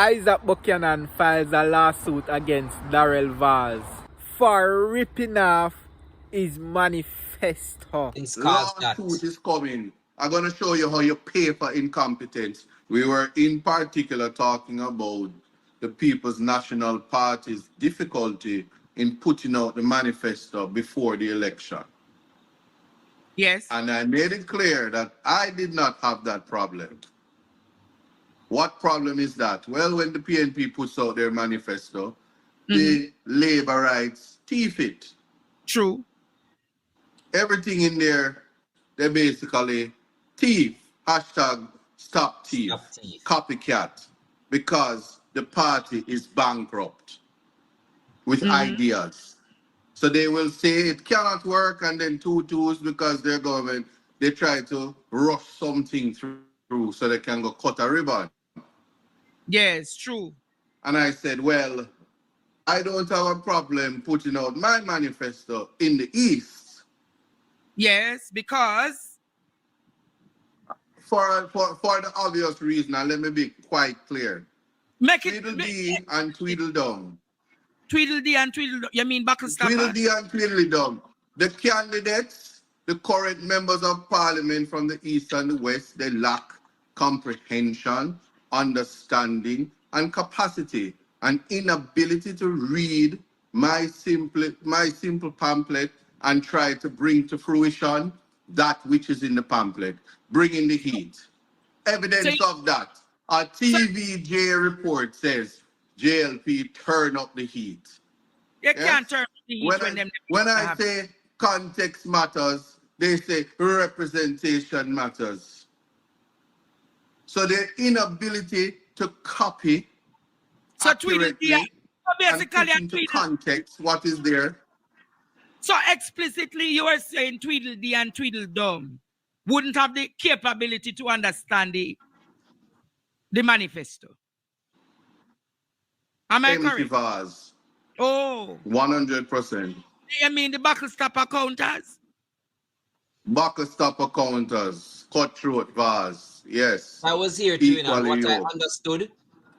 Isat Buchanan files a lawsuit against Daryl Vaz for ripping off his manifesto. Lawsuit is coming. I'm going to show you how you pay for incompetence. We were in particular talking about the People's National Party's difficulty in putting out the manifesto before the election. Yes. And I made it clear that I did not have that problem. What problem is that? Well, when the PNP puts out their manifesto, the labor rights thief it. True. Everything in there, they basically thief. Hashtag stop thief. Copycat. Because the party is bankrupt with ideas. So they will say it cannot work, and then two twos because their government, they try to rush something through so they can go cut a ribbon. Yes, true. And I said, well, I don't have a problem putting out my manifesto in the East. Yes, because? For the obvious reason, and let me be quite clear. Make it Tweedledee and Tweedledum. Tweedledee and Tweedledum. You mean Bucklestopper? Tweedledee and Tweedledum. The candidates, the current members of parliament from the East and the West, they lack comprehension, understanding, and capacity, and inability to read my simple pamphlet and try to bring to fruition that which is in the pamphlet, bringing the heat. Evidence of that. A TVJ report says JLP turn up the heat. You can't turn up the heat when I say context matters, they say representation matters. So the inability to copy accurately and put into context what is there. So explicitly you are saying Tweedledee and Tweedledum wouldn't have the capability to understand the manifesto. Am I correct? Vaz. Oh. 100%. You mean the Bucklestopper counters? Bucklestopper counters, cutthroat Vaz. Yes. I was here too, and what I understood.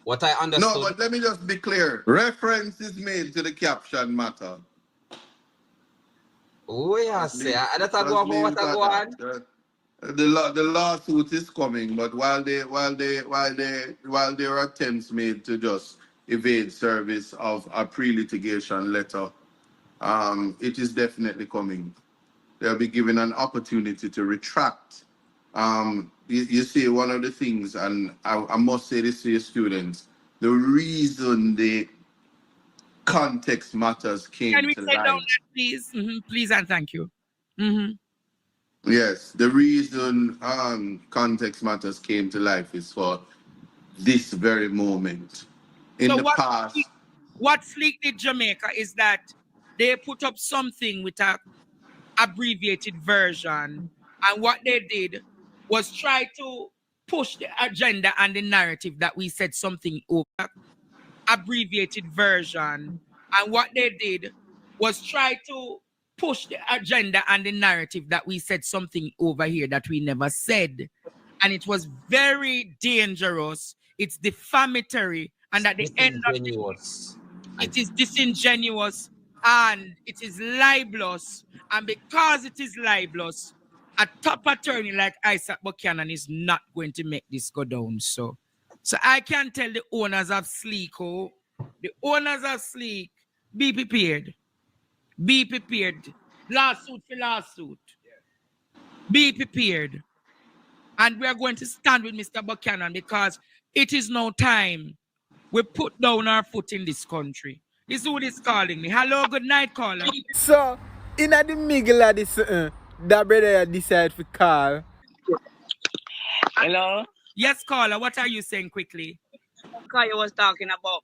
No, but let me just be clear. Reference is made to the caption matter. Oh, yeah, say. That's what I go on. The lawsuit is coming, but while there are attempts made to just evade service of a pre-litigation letter, it is definitely coming. They'll be given an opportunity to retract. You see, one of the things, and I must say this to your students, the reason the context matters came to light. Can we say down that, please? Please and thank you. Yes, the reason context matters came to life is for this very moment. In the past, what Fleek did Jamaica is that they put up something with a abbreviated version, and what they did was try to push the agenda and the narrative that we said something over abbreviated version, and what they did was try to push the agenda and the narrative that we said something over here that we never said, and it was very dangerous. It's defamatory, and at the end of it is disingenuous, and it is libelous, and because it is libelous, a top attorney like Isat Buchanan is not going to make this go down. So I can tell the owners of Sleek, be prepared. Be prepared. Lawsuit for lawsuit. Be prepared. And we are going to stand with Mr. Buchanan because it is now time we put down our foot in this country. This is who is calling me. Hello, good night, caller. So, in the middle of this, that brother decide to call. Hello? Yes, caller. What are you saying quickly? Because you was talking about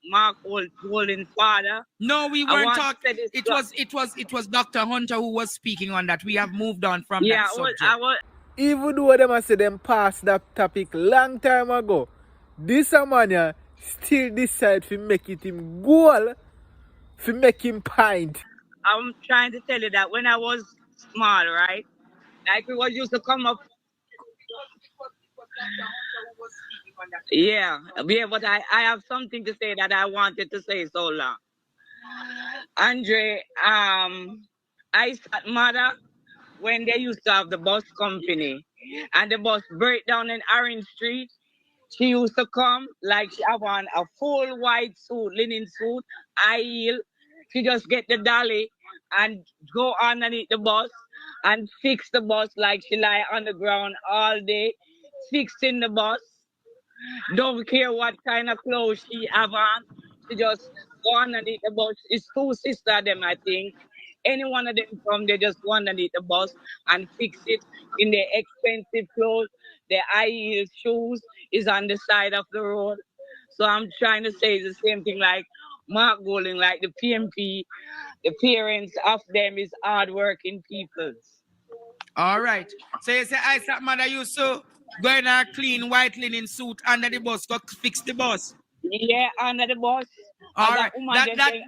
Mark Holding father. No, we weren't talking. It was Dr. Hunter who was speaking on that. We have moved on from that subject. Even though them say them passed that topic long time ago, this man still decide to make it him goal, to make him pint. I'm trying to tell you that when I was small, right? Like we was used to come up. Yeah, but I have something to say that I wanted to say so long. Andre, Isat mother, when they used to have the bus company and the bus break down in Orange Street, she used to come like she have on a full white suit, linen suit, high heel. She just get the dolly and go underneath the bus and fix the bus like she lie on the ground all day, fixing the bus. Don't care what kind of clothes she have on. She just go underneath the bus. It's two sisters them, I think. Any one of them come, they just go underneath the bus and fix it in their expensive clothes. Their high heel shoes is on the side of the road. So I'm trying to say the same thing like Mark Golding, like the PNP, the parents of them is hardworking people. All right. So you say Isaac mother used to go in a clean white linen suit under the bus, go fix the bus. Yeah, under the bus. All As a right. woman, they say,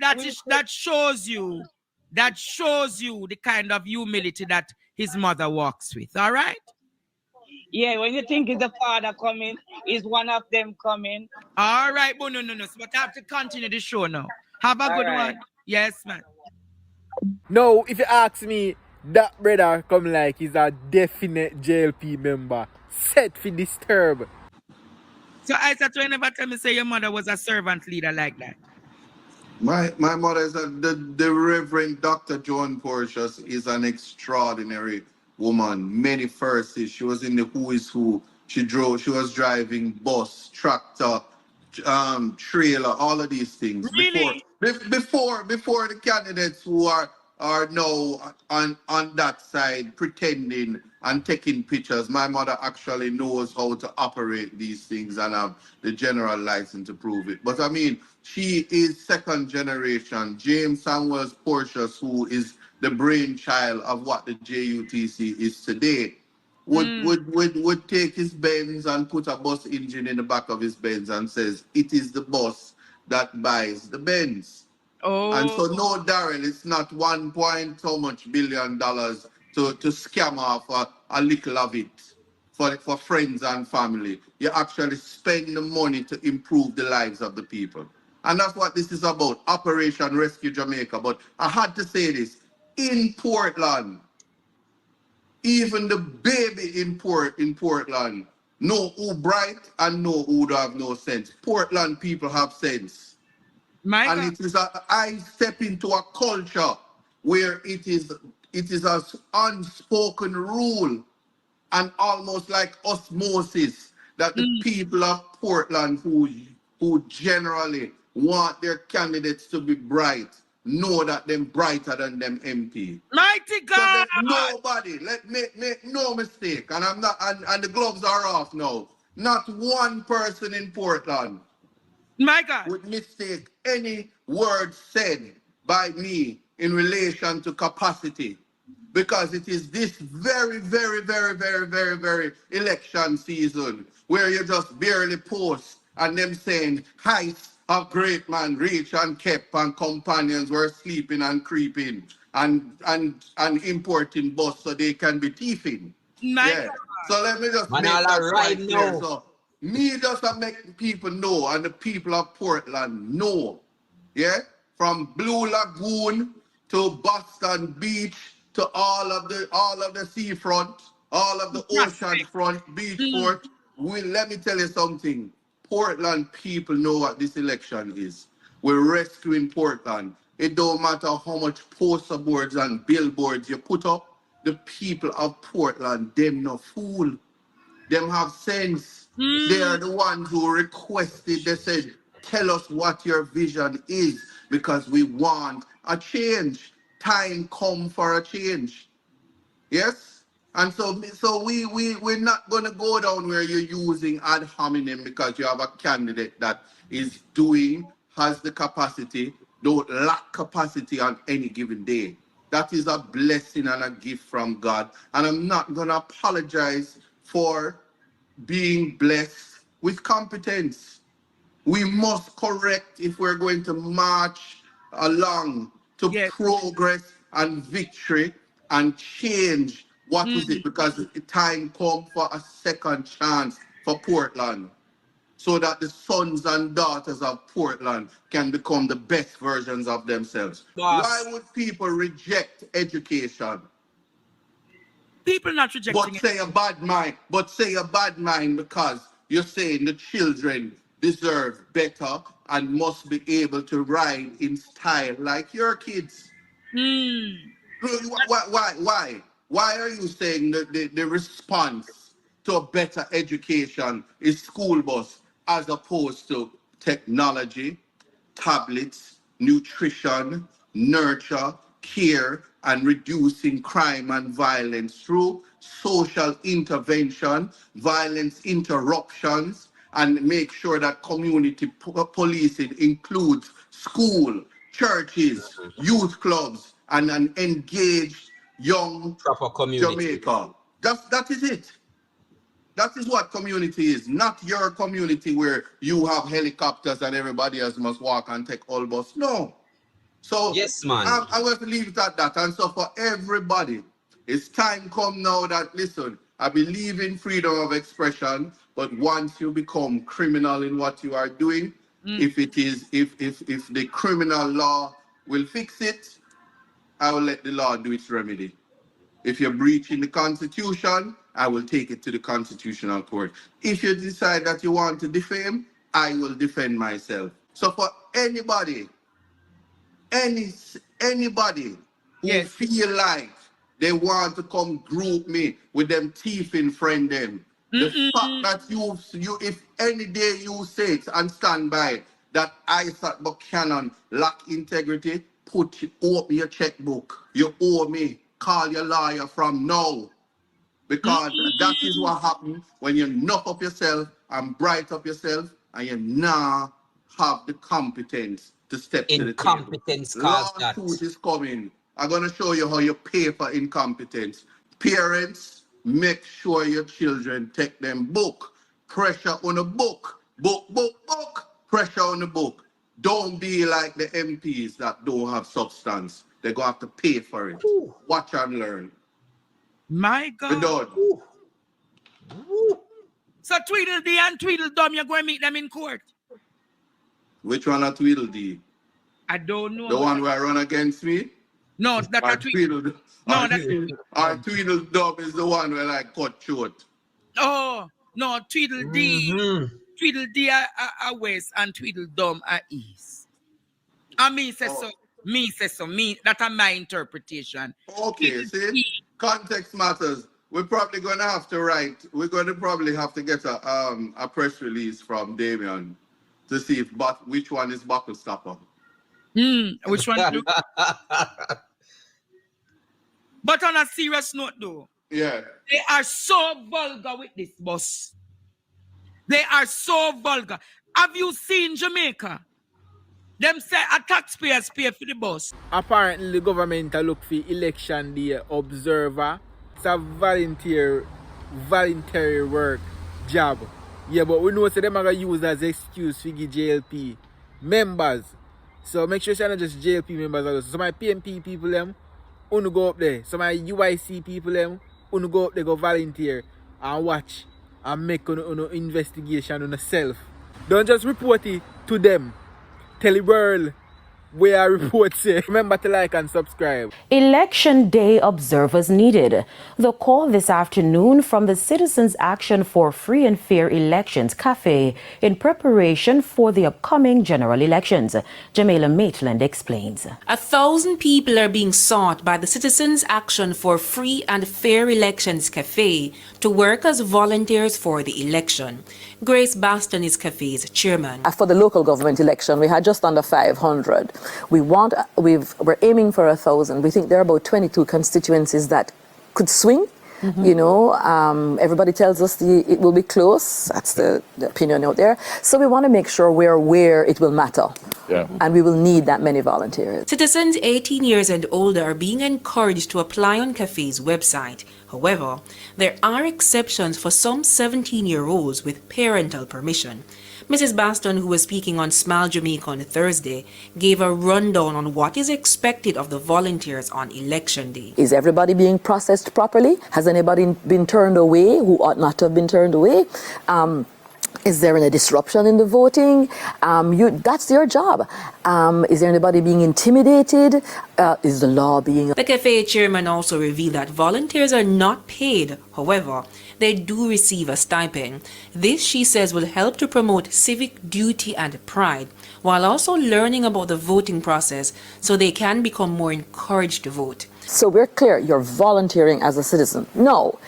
That shows you the kind of humility that his mother walks with. All right. yeah, when you think it's the father coming, is one of them coming. All right, but no. But I have to continue the show now. Have a All good right. one. Yes, man. No, if you ask me, that brother come like he's a definite JLP member. Set for disturb. So Isaac, you never tell me say your mother was a servant leader like that. My mother is the Reverend Dr. Joan Porteous is an extraordinary woman. Many firsts. She was in the Who is Who. She was driving bus, tractor, trailer, all of these things. Really? Before the candidates who are now on that side pretending and taking pictures. My mother actually knows how to operate these things and have the general license to prove it. But I mean, she is second generation. James Samuels Porteous, who is the brainchild of what the JUTC is today, would take his Benz and put a bus engine in the back of his Benz and says, it is the bus that buys the Benz. And Oh. so no, Daryl, it's not 1 point so much billion dollars to scam off a little of it for friends and family. You actually spend the money to improve the lives of the people. And that's what this is about, Operation Rescue Jamaica. But I had to say this, in Portland, even the baby in Portland know who bright and know who do have no sense. Portland people have sense. My And God. it is I step into a culture where it is an unspoken rule and almost like osmosis that the people of Portland who generally want their candidates to be bright know that them brighter than them MP. Mighty So God. that nobody, let make no mistake, and I'm not and the gloves are off now. Not one person in Portland My God. would mistake any word said by me in relation to capacity, because it is this very election season where you just barely post and them saying heights of great man reach and kept and companions were sleeping and creeping and importing bus so they can be thieving. My Yeah. God. So let me just Man, make all that right quite clear. now. So me just to make people know and the people of Portland know. Yeah? From Blue Lagoon to Boston Beach to all of the seafront, all of the ocean Prospect. front, beachfront. Let me tell you something. Portland people know what this election is. We're rescuing Portland. It don't matter how much poster boards and billboards you put up. The people of Portland, them no fool. Them have sense. They are the ones who requested, they said, tell us what your vision is because we want a change. Time come for a change. Yes? And we're not going to go down where you're using ad hominem because you have a candidate that has the capacity, don't lack capacity on any given day. That is a blessing and a gift from God. And I'm not going to apologize for being blessed with competence. We must correct if we're going to march along to Yes. progress and victory and change. What is it? Because the time come for a second chance for Portland. so that the sons and daughters of Portland can become the best versions of themselves. Boss. Why would people reject education? People not rejecting But say a bad mind because you're saying the children deserve better and must be able to ride in style like your kids. Why? Why are you saying that the response to a better education is school bus as opposed to technology, tablets, nutrition, nurture, care, and reducing crime and violence through social intervention, violence interruptions, and make sure that community policing includes school, churches, youth clubs, and an engaged young Proper community. Jamaica. That is it. That is what community is, not your community where you have helicopters and everybody else must walk and take all bus. No. So Yes, man. I'm going to leave it at that. And so for everybody, it's time come now that, listen, I believe in freedom of expression, but once you become criminal in what you are doing, if the criminal law will fix it, I will let the law do its remedy. If you're breaching the Constitution, I will take it to the Constitutional Court. If you decide that you want to defame, I will defend myself. So for anybody who feel like they want to come group me with them teeth in friend them, the fact that you if any day you say it and stand by that Isat Buchanan lack integrity, open your checkbook. You owe me. Call your lawyer from now. Because that is what happens when you knock up yourself and bright up yourself and you now have the competence to step to the table. Incompetence caused that. Lawsuit is coming. I'm going to show you how you pay for incompetence. Parents, make sure your children take them book. Pressure on the book. Book. Pressure on the book. Don't be like the MPs that don't have substance. They're going to have to pay for it. Ooh. Watch and learn. My God. We're done. Ooh. So Tweedledee and Tweedledum, you're going to meet them in court? Which one are Tweedledee? I don't know. The one where I run against me? No, that's not Tweedledee. No, that's Tweedledum is the one where I cut short. Oh, no, Tweedledee. Tweedledee are west and Tweedledum are east. I mean, say so. That's my interpretation. Okay, see? Context matters. We're probably going to have to write. We're going to probably have to get a press release from Damien to see which one is buckle stopper. Which one? But on a serious note, though, yeah, they are so vulgar with this boss. They are so vulgar. Have you seen Jamaica? Them say a taxpayers pay for the bus. Apparently, the government look for election day observer. It's a voluntary work job. Yeah, but we know so them are going to use as excuse to give JLP members. So make sure you're not just JLP members also. So my PNP people them, want go up there. So my UIC people them, want go up there, go volunteer and watch and make an investigation on yourself. Don't just report it to them. Tell the world where our report say. Remember to like and subscribe. Election Day observers needed. The call this afternoon from the Citizens Action for Free and Fair Elections Cafe in preparation for the upcoming general elections. Jamila Maitland explains. 1,000 people are being sought by the Citizens Action for Free and Fair Elections Cafe to work as volunteers for the election. Grace Baston is Cafe's chairman. For the local government election, we had just under 500. We're aiming for 1,000. We think there are about 22 constituencies that could swing. You know, everybody tells us it will be close. That's the opinion out there. So we want to make sure we're where it will matter. Yeah. And we will need that many volunteers. Citizens 18 years and older are being encouraged to apply on Cafe's website. However, there are exceptions for some 17-year-olds with parental permission. Mrs. Baston, who was speaking on Smile Jamaica on Thursday, gave a rundown on what is expected of the volunteers on Election Day. Is everybody being processed properly? Has anybody been turned away who ought not to have been turned away? Is there any disruption in the voting? That's your job. Is there anybody being intimidated? Is the law being... The cafe chairman also revealed that volunteers are not paid. However, they do receive a stipend. This, she says, will help to promote civic duty and pride, while also learning about the voting process so they can become more encouraged to vote. So we're clear, you're volunteering as a citizen. No.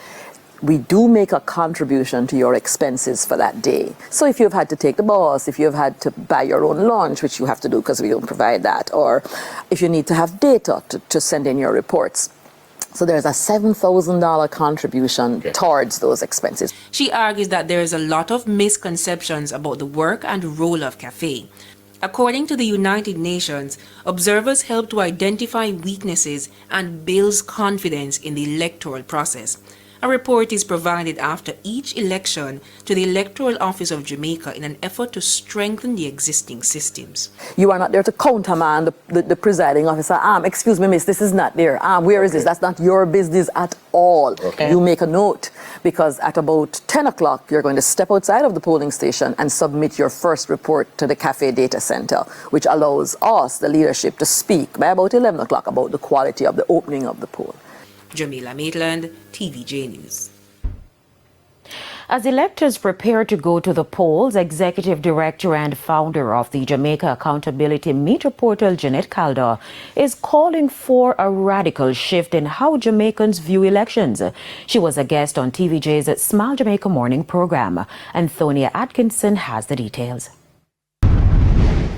We do make a contribution to your expenses for that day. So if you've had to take the bus, if you've had to buy your own lunch, which you have to do because we don't provide that, or if you need to have data to send in your reports. So there's a $7,000 contribution towards those expenses. She argues that there is a lot of misconceptions about the work and role of CAFE. According to the United Nations, observers help to identify weaknesses and builds confidence in the electoral process. A report is provided after each election to the Electoral Office of Jamaica in an effort to strengthen the existing systems. You are not there to countermand the presiding officer. Excuse me, miss, this is not there. Where is this? That's not your business at all. Okay. You make a note, because at about 10 o'clock, you're going to step outside of the polling station and submit your first report to the CAFE data center, which allows us, the leadership, to speak by about 11 o'clock about the quality of the opening of the poll. Jamila Maitland, TVJ News. As electors prepare to go to the polls, Executive Director and founder of the Jamaica Accountability Meter Portal, Jeanette Calder, is calling for a radical shift in how Jamaicans view elections. She was a guest on TVJ's Smile Jamaica morning program. Antonia Atkinson has the details.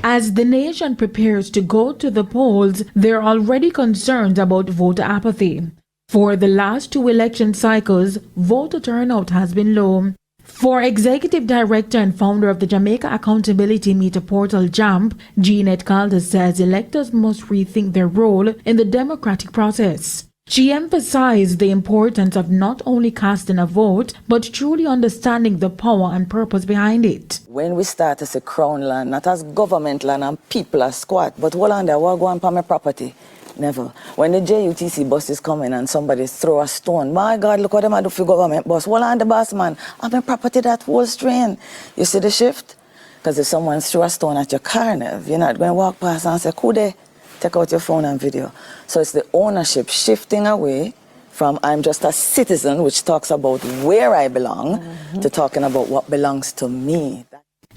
As the nation prepares to go to the polls, there are already concerns about voter apathy. For the last two election cycles, voter turnout has been low. For Executive Director and founder of the Jamaica Accountability Meter Portal, JAMP, Jeanette Calder says electors must rethink their role in the democratic process. She emphasized the importance of not only casting a vote, but truly understanding the power and purpose behind it. When we start as a crown land, not as government land and people are squat, but hold on there, what go on for my property? Never. When the JUTC bus is coming and somebody throw a stone, my God, look what them do for government bus. Hold on the boss, man. I'm my property that whole strain. You see the shift? Because if someone threw a stone at your car, you're not going to walk past and say, could they? Take out your phone and video. So it's the ownership shifting away from I'm just a citizen, which talks about where I belong, to talking about what belongs to me.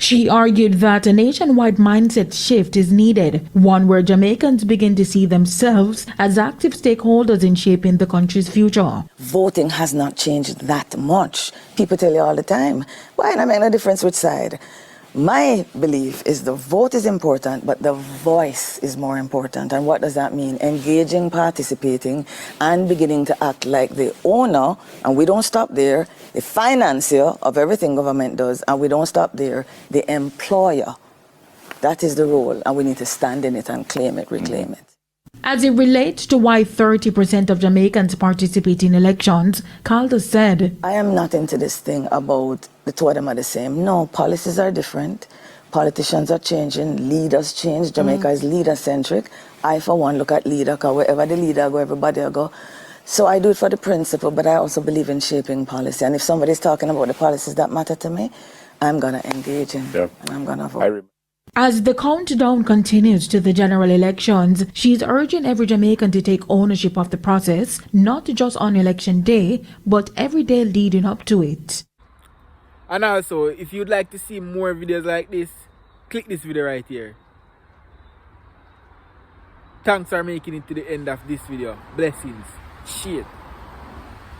She argued that a nationwide mindset shift is needed, one where Jamaicans begin to see themselves as active stakeholders in shaping the country's future. Voting has not changed that much. People tell you all the time, why not make no difference which side? My belief is the vote is important, but the voice is more important. And what does that mean? Engaging, participating, and beginning to act like the owner, and we don't stop there, the financier of everything government does, and we don't stop there, the employer. That is the role, and we need to stand in it and claim it, reclaim it. As it relates to why 30% of Jamaicans participate in elections, Calder said, I am not into this thing about the two of them are the same. No, policies are different. Politicians are changing. Leaders change. Jamaica is leader-centric. I, for one, look at leader, because wherever the leader go, everybody will go. So I do it for the principle, but I also believe in shaping policy. And if somebody's talking about the policies that matter to me, I'm going to engage in, and I'm going to vote. As the countdown continues to the general elections, she's urging every Jamaican to take ownership of the process, not just on election day, but every day leading up to it. And also, if you'd like to see more videos like this, click this video right here. Thanks for making it to the end of this video. Blessings. Shit.